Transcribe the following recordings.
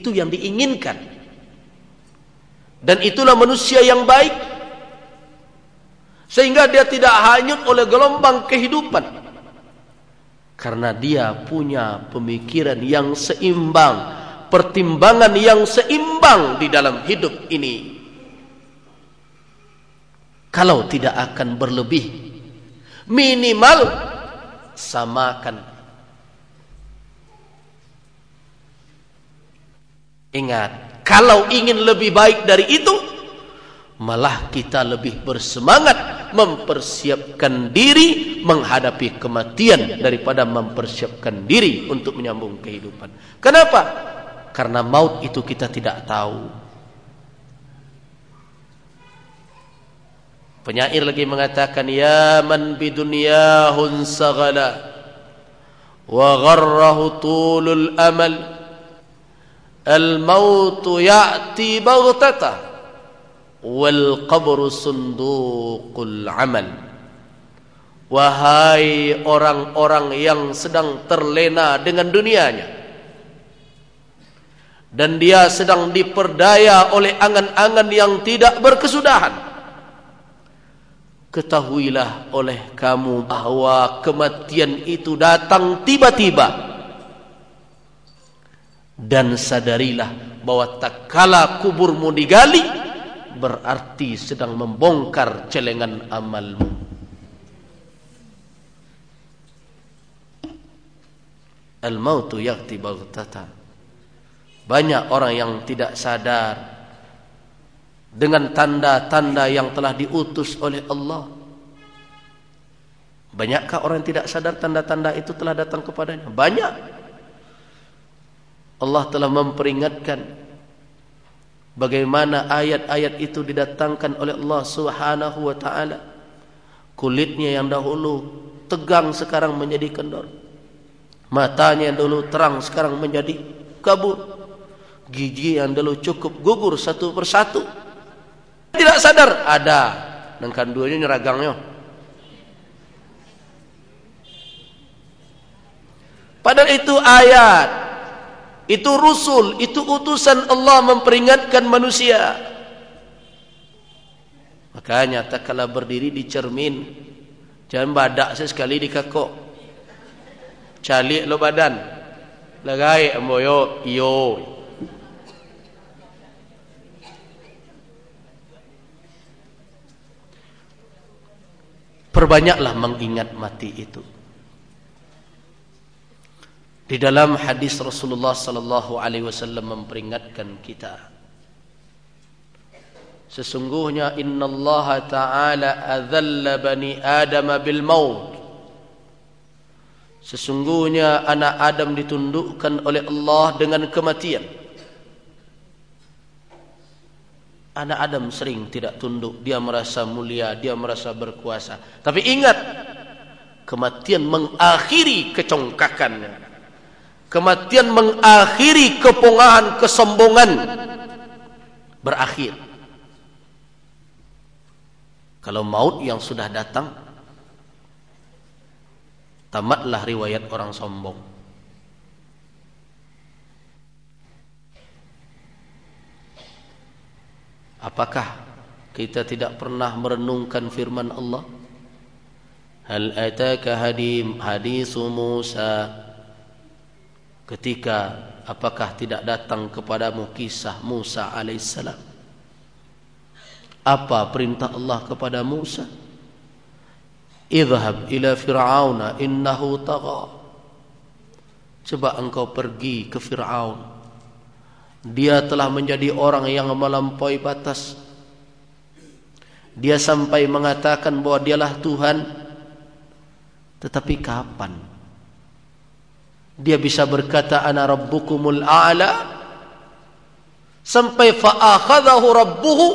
Itu yang diinginkan. Dan itulah manusia yang baik. Sehingga dia tidak hanyut oleh gelombang kehidupan. Karena dia punya pemikiran yang seimbang, pertimbangan yang seimbang di dalam hidup ini. Kalau tidak akan berlebih, minimal samakan. Ingat, kalau ingin lebih baik dari itu, malah kita lebih bersemangat mempersiapkan diri menghadapi kematian daripada mempersiapkan diri untuk menyambung kehidupan. Kenapa? Karena maut itu kita tidak tahu. Penyair lagi mengatakan, ya man bidunyahun sagala wa gharrahu tulul amal, al-mautu ya'ti baghtata wal qabru sunduqul amal. Wahai orang-orang yang sedang terlena dengan dunianya dan dia sedang diperdaya oleh angan-angan yang tidak berkesudahan, ketahuilah oleh kamu bahwa kematian itu datang tiba-tiba. Dan sadarilah bahwa tak kala kuburmu digali, berarti sedang membongkar celengan amalmu. Al-mautu ya'ti baghtata. Banyak orang yang tidak sadar dengan tanda-tanda yang telah diutus oleh Allah. Banyakkah orang yang tidak sadar tanda-tanda itu telah datang kepadanya? Banyak. Allah telah memperingatkan bagaimana ayat-ayat itu didatangkan oleh Allah Subhanahu wa taala. Kulitnya yang dahulu tegang sekarang menjadi kendor. Matanya yang dulu terang sekarang menjadi kabur. Gigi yang dulu cukup gugur satu persatu. Tidak sadar ada nangkan duanya nyeragangnya. Padahal itu ayat, itu rusul, itu utusan Allah memperingatkan manusia. Makanya tak kala berdiri di cermin, jangan badak sesekali di kakok. Calik lo badan. Lagai amboyo iyo. Perbanyaklah mengingat mati itu. Di dalam hadis Rasulullah sallallahu alaihi wasallam memperingatkan kita, sesungguhnya innallaha ta'ala adzalla bani Adam bil maut. Sesungguhnya anak Adam ditundukkan oleh Allah dengan kematian. Anak Adam sering tidak tunduk, dia merasa mulia, dia merasa berkuasa. Tapi ingat, kematian mengakhiri kecongkakannya. Kematian mengakhiri kepongahan, kesombongan. Berakhir. Kalau maut yang sudah datang, tamatlah riwayat orang sombong. Apakah kita tidak pernah merenungkan firman Allah? Hal ataka hadisu Musa. Ketika apakah tidak datang kepadamu kisah Musa alaihissalam? Apa perintah Allah kepada Musa? Idhhab ila fir'auna innahu tagha. Coba engkau pergi ke Fir'aun. Dia telah menjadi orang yang melampaui batas. Dia sampai mengatakan bahwa dialah Tuhan. Tetapi kapan dia bisa berkata ana rabbukumul a'la? Sampai fa'akhadahu rabbuhu,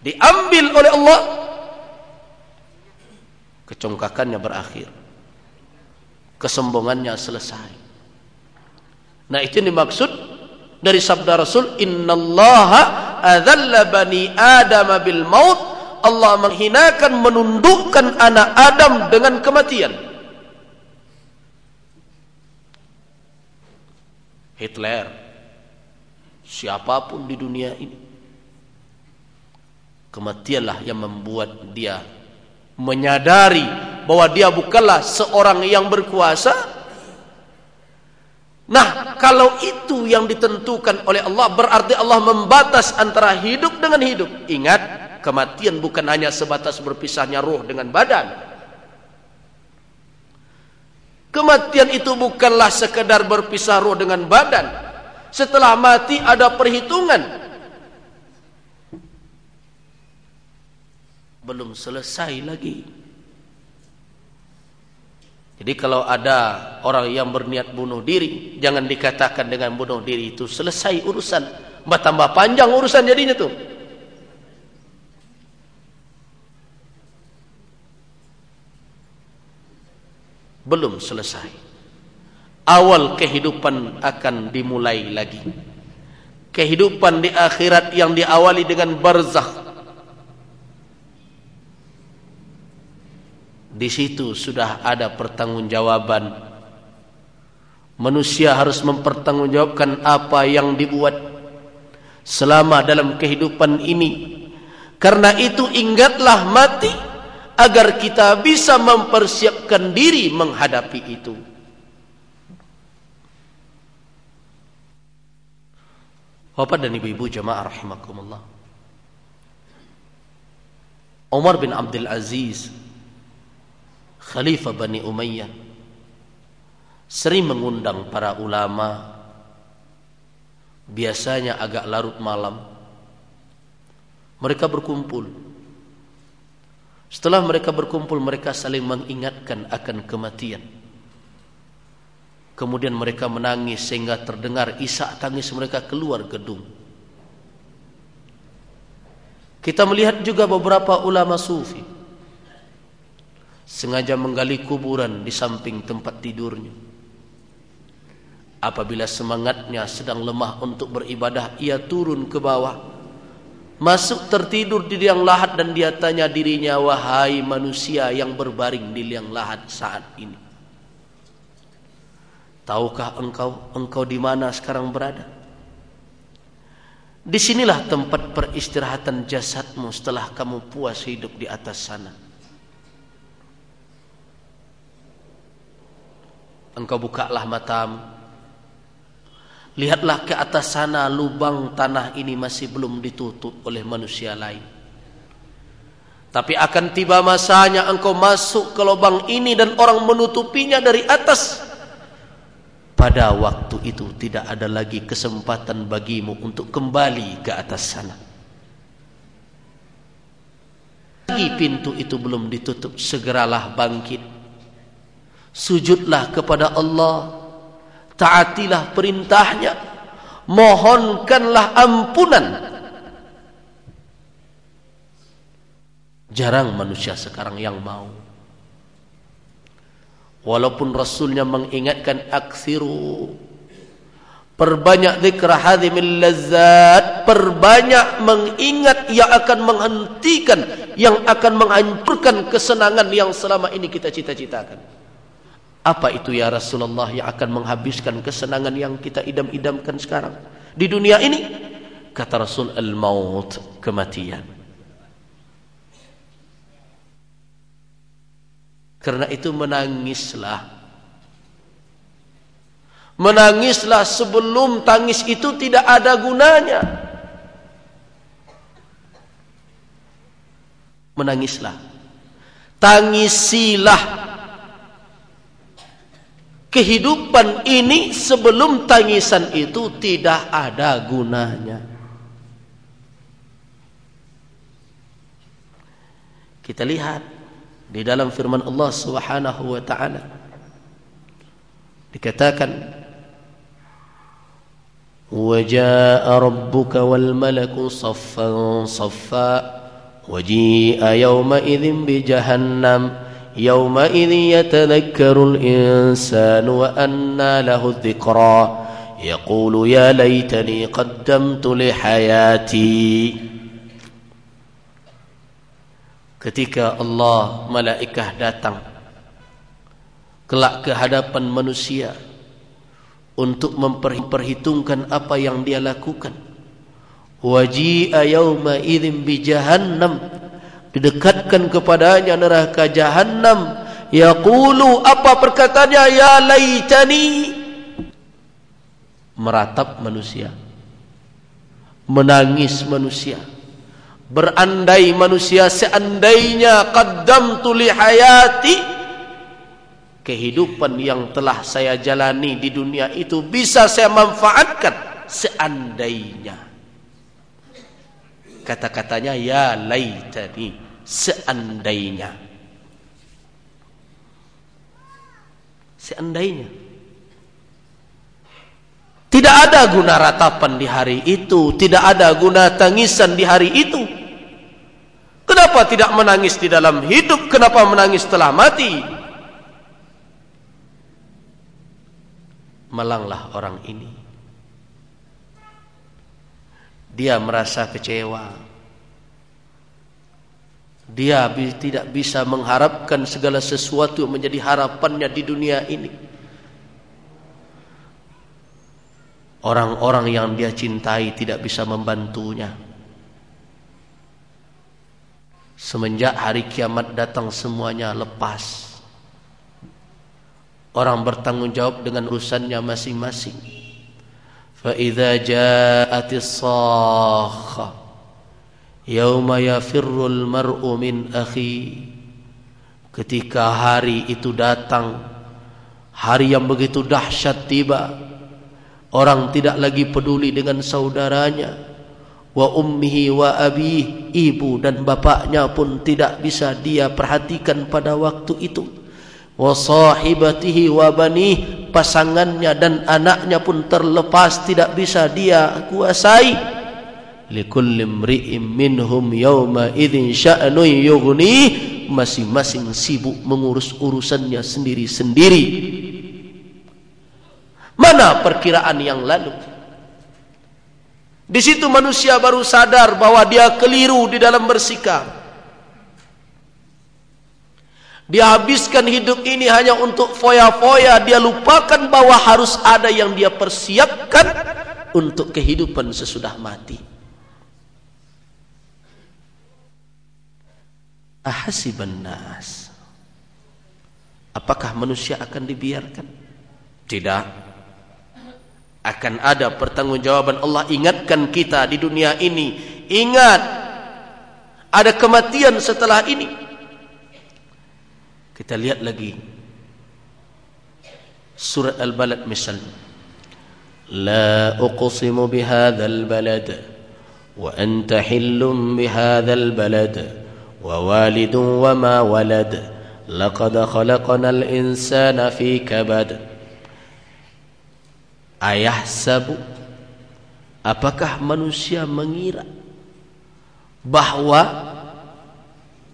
diambil oleh Allah, kecongkakannya berakhir, kesombongannya selesai. Nah, itu yang dimaksud dari sabda Rasul, innallaha adzalla bani Adam bil maut. Allah menghinakan, menundukkan anak Adam dengan kematian. Hitler siapapun di dunia ini. Kematianlah yang membuat dia menyadari bahwa dia bukanlah seorang yang berkuasa. Nah, kalau itu yang ditentukan oleh Allah, berarti Allah membatas antara hidup dengan hidup. Ingat, kematian bukan hanya sebatas berpisahnya ruh dengan badan. Kematian itu bukanlah sekedar berpisah ruh dengan badan. Setelah mati ada perhitungan. Belum selesai lagi. Jadi kalau ada orang yang berniat bunuh diri, jangan dikatakan dengan bunuh diri itu selesai urusan. Tambah panjang urusan jadinya tuh. Belum selesai. Awal kehidupan akan dimulai lagi. Kehidupan di akhirat yang diawali dengan barzakh. Di situ sudah ada pertanggungjawaban. Manusia harus mempertanggungjawabkan apa yang dibuat selama dalam kehidupan ini. Karena itu ingatlah mati, agar kita bisa mempersiapkan diri menghadapi itu. Bapak dan ibu-ibu jemaah rahimakumullah. Umar bin Abdul Aziz, Khalifah Bani Umayyah, sering mengundang para ulama, biasanya agak larut malam. Mereka berkumpul. Setelah mereka berkumpul, mereka saling mengingatkan akan kematian. Kemudian mereka menangis sehingga terdengar isak tangis mereka keluar gedung. Kita melihat juga beberapa ulama sufi sengaja menggali kuburan di samping tempat tidurnya. Apabila semangatnya sedang lemah untuk beribadah, ia turun ke bawah, masuk tertidur di liang lahat, dan dia tanya dirinya, wahai manusia yang berbaring di liang lahat saat ini, tahukah engkau di mana sekarang berada? Disinilah tempat peristirahatan jasadmu setelah kamu puas hidup di atas sana. Engkau bukalah matamu, lihatlah ke atas sana, lubang tanah ini masih belum ditutup oleh manusia lain. Tapi akan tiba masanya engkau masuk ke lubang ini dan orang menutupinya dari atas. Pada waktu itu tidak ada lagi kesempatan bagimu untuk kembali ke atas sana. Lagi pintu itu belum ditutup, segeralah bangkit. Sujudlah kepada Allah, taatilah perintahnya, mohonkanlah ampunan. Jarang manusia sekarang yang mau. Walaupun Rasulnya mengingatkan, aksiru, perbanyak zikra hadhimil lazzat, perbanyak mengingat yang akan menghentikan, yang akan menghancurkan kesenangan yang selama ini kita cita-citakan. Apa itu ya Rasulullah yang akan menghabiskan kesenangan yang kita idam-idamkan sekarang di dunia ini? Kata Rasul, al-maut, kematian. Karena itu menangislah. Menangislah sebelum tangis itu tidak ada gunanya. Menangislah. Tangisilah kehidupan ini sebelum tangisan itu tidak ada gunanya. Kita lihat di dalam firman Allah Subhanahu wa taala dikatakan, wa jaa rabbuka wal malaku saffan saffa waji'a yawma idzin bi jahannam yawma idzin yatadhakkaru al insanu wa anna lahu dhikra yaqulu ya laitani qaddamtu li hayati. Ketika Allah, malaikat datang kelak ke hadapan manusia untuk memperhitungkan apa yang dia lakukan. Waji'a yauma idzin bi jahannam, didekatkan kepadanya neraka jahannam. Yaqulu, apa perkataannya? Ya laitani, meratap manusia, menangis manusia, berandai manusia, seandainya qaddamtu li hayati, kehidupan yang telah saya jalani di dunia itu bisa saya manfaatkan. Seandainya, kata-katanya ya laitani, seandainya. Seandainya. Tidak ada guna ratapan di hari itu, tidak ada guna tangisan di hari itu. Kenapa tidak menangis di dalam hidup? Kenapa menangis setelah mati? Malanglah orang ini. Dia merasa kecewa. Dia tidak bisa mengharapkan segala sesuatu yang menjadi harapannya di dunia ini. Orang-orang yang dia cintai tidak bisa membantunya. Semenjak hari kiamat datang, semuanya lepas. Orang bertanggung jawab dengan urusannya masing-masing. Fa idza ja'atis sakhah yauma yafirrul mar'u min akhi, ketika hari itu datang, hari yang begitu dahsyat tiba, orang tidak lagi peduli dengan saudaranya, wa ummihi wa abih, ibu dan bapaknya pun tidak bisa dia perhatikan pada waktu itu, wa sahibatihi wa banih, pasangannya dan anaknya pun terlepas, tidak bisa dia kuasai. Likulli imri'in minhum yawma idzin sya'nun yughni, masing-masing sibuk mengurus urusannya sendiri-sendiri. Mana perkiraan yang lalu? Di situ manusia baru sadar bahwa dia keliru di dalam bersikap. Dia habiskan hidup ini hanya untuk foya-foya. Dia lupakan bahwa harus ada yang dia persiapkan untuk kehidupan sesudah mati. Ahasiban nas, apakah manusia akan dibiarkan? Tidak. Akan ada pertanggungjawaban. Allah ingatkan kita di dunia ini. Ingat, ada kematian setelah ini. Kita lihat lagi surat Al-Balad misalnya. La uqsimu bihadzal balad wa anta hillum bihadzal balad wa walidun wa ma walad laqad khalaqnal insana fi kabad. Ayahsabu, apakah manusia mengira bahwa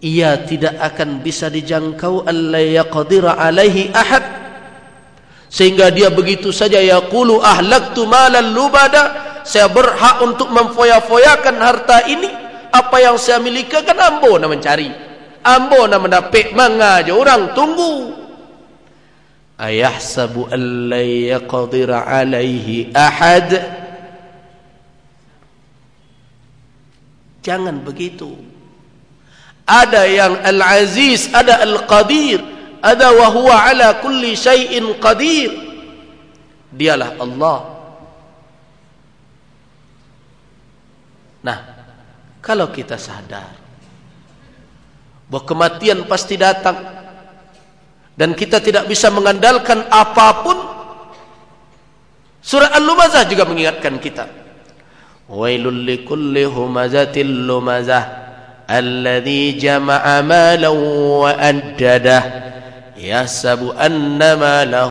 ia tidak akan bisa dijangkau, alla yaqdira alaihi ahad, sehingga dia begitu saja yaqulu ahlaktu malan lubada, saya berhak untuk memfoya-foyakan harta ini. Apa yang saya miliki kan ambo nak mencari, ambo nak mendapat, mengaja orang tunggu. Ayahsabu alla yaqdira alaihi ahad. Jangan begitu. Ada yang Al-Aziz, ada Al-Qadir, ada wa huwa ala kulli syai'in qadir. Dialah Allah. Nah, kalau kita sadar bahwa kematian pasti datang dan kita tidak bisa mengandalkan apapun, surah Al-Lumazah juga mengingatkan kita. Wailul likulli humazatil lumazah alladzi jama'a malan wa addadah yahsabu anna malahu